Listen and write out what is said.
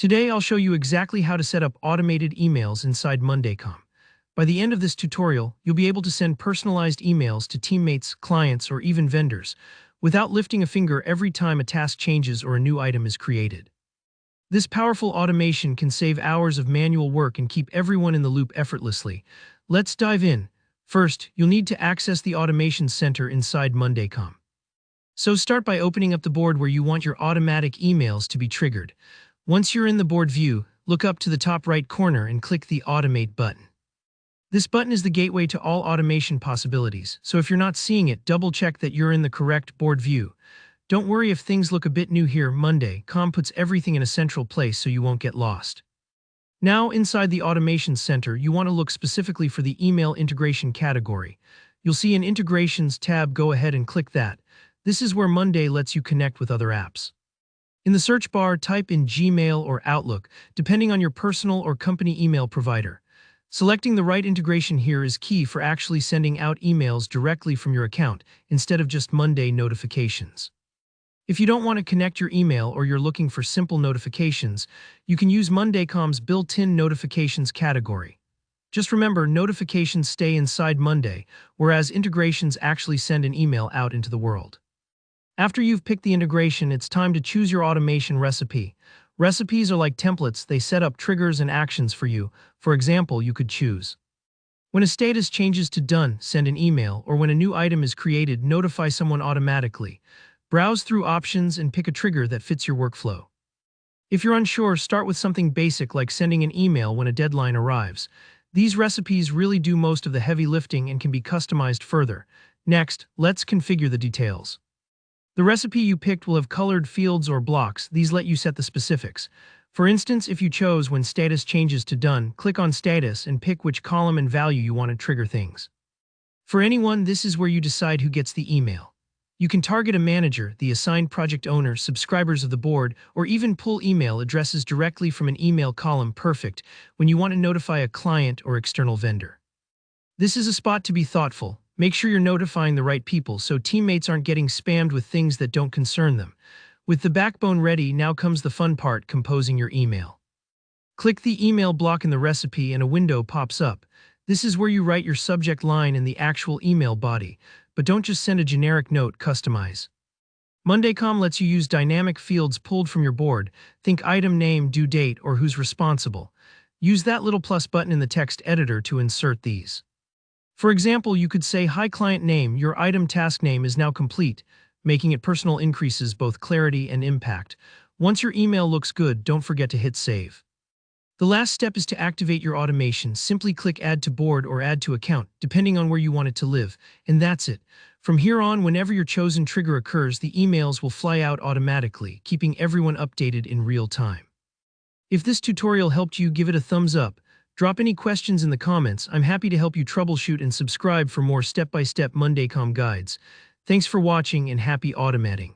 Today, I'll show you exactly how to set up automated emails inside MondayCom. By the end of this tutorial, you'll be able to send personalized emails to teammates, clients, or even vendors, without lifting a finger every time a task changes or a new item is created. This powerful automation can save hours of manual work and keep everyone in the loop effortlessly. Let's dive in. First, you'll need to access the Automation Center inside MondayCom. So start by opening up the board where you want your automatic emails to be triggered. Once you're in the board view, look up to the top right corner and click the Automate button. This button is the gateway to all automation possibilities, so if you're not seeing it, double-check that you're in the correct board view. Don't worry if things look a bit new here. MondayCom puts everything in a central place so you won't get lost. Now, inside the Automation Center, you want to look specifically for the Email Integration category. You'll see an Integrations tab. Go ahead and click that. This is where Monday lets you connect with other apps. In the search bar, type in Gmail or Outlook, depending on your personal or company email provider. Selecting the right integration here is key for actually sending out emails directly from your account, instead of just Monday notifications. If you don't want to connect your email or you're looking for simple notifications, you can use MondayCom's built-in notifications category. Just remember, notifications stay inside Monday, whereas integrations actually send an email out into the world. After you've picked the integration, it's time to choose your automation recipe. Recipes are like templates. They set up triggers and actions for you. For example, you could choose: when a status changes to done, send an email, or when a new item is created, notify someone automatically. Browse through options and pick a trigger that fits your workflow. If you're unsure, start with something basic like sending an email when a deadline arrives. These recipes really do most of the heavy lifting and can be customized further. Next, let's configure the details. The recipe you picked will have colored fields or blocks. These let you set the specifics. For instance, if you chose when status changes to done, click on status and pick which column and value you want to trigger things. For anyone, this is where you decide who gets the email. You can target a manager, the assigned project owner, subscribers of the board, or even pull email addresses directly from an email column. Perfect when you want to notify a client or external vendor. This is a spot to be thoughtful. Make sure you're notifying the right people so teammates aren't getting spammed with things that don't concern them. With the backbone ready, now comes the fun part: composing your email. Click the email block in the recipe and a window pops up. This is where you write your subject line and the actual email body. But don't just send a generic note, customize. MondayCom lets you use dynamic fields pulled from your board. Think item name, due date, or who's responsible. Use that little plus button in the text editor to insert these. For example, you could say, "Hi client name, your item task name is now complete." Making it personal increases both clarity and impact. Once your email looks good, don't forget to hit save. The last step is to activate your automation. Simply click Add to Board or Add to Account, depending on where you want it to live. And that's it. From here on, whenever your chosen trigger occurs, the emails will fly out automatically, keeping everyone updated in real time. If this tutorial helped you, give it a thumbs up. Drop any questions in the comments. I'm happy to help you troubleshoot, and subscribe for more step-by-step MondayCom guides. Thanks for watching and happy automating.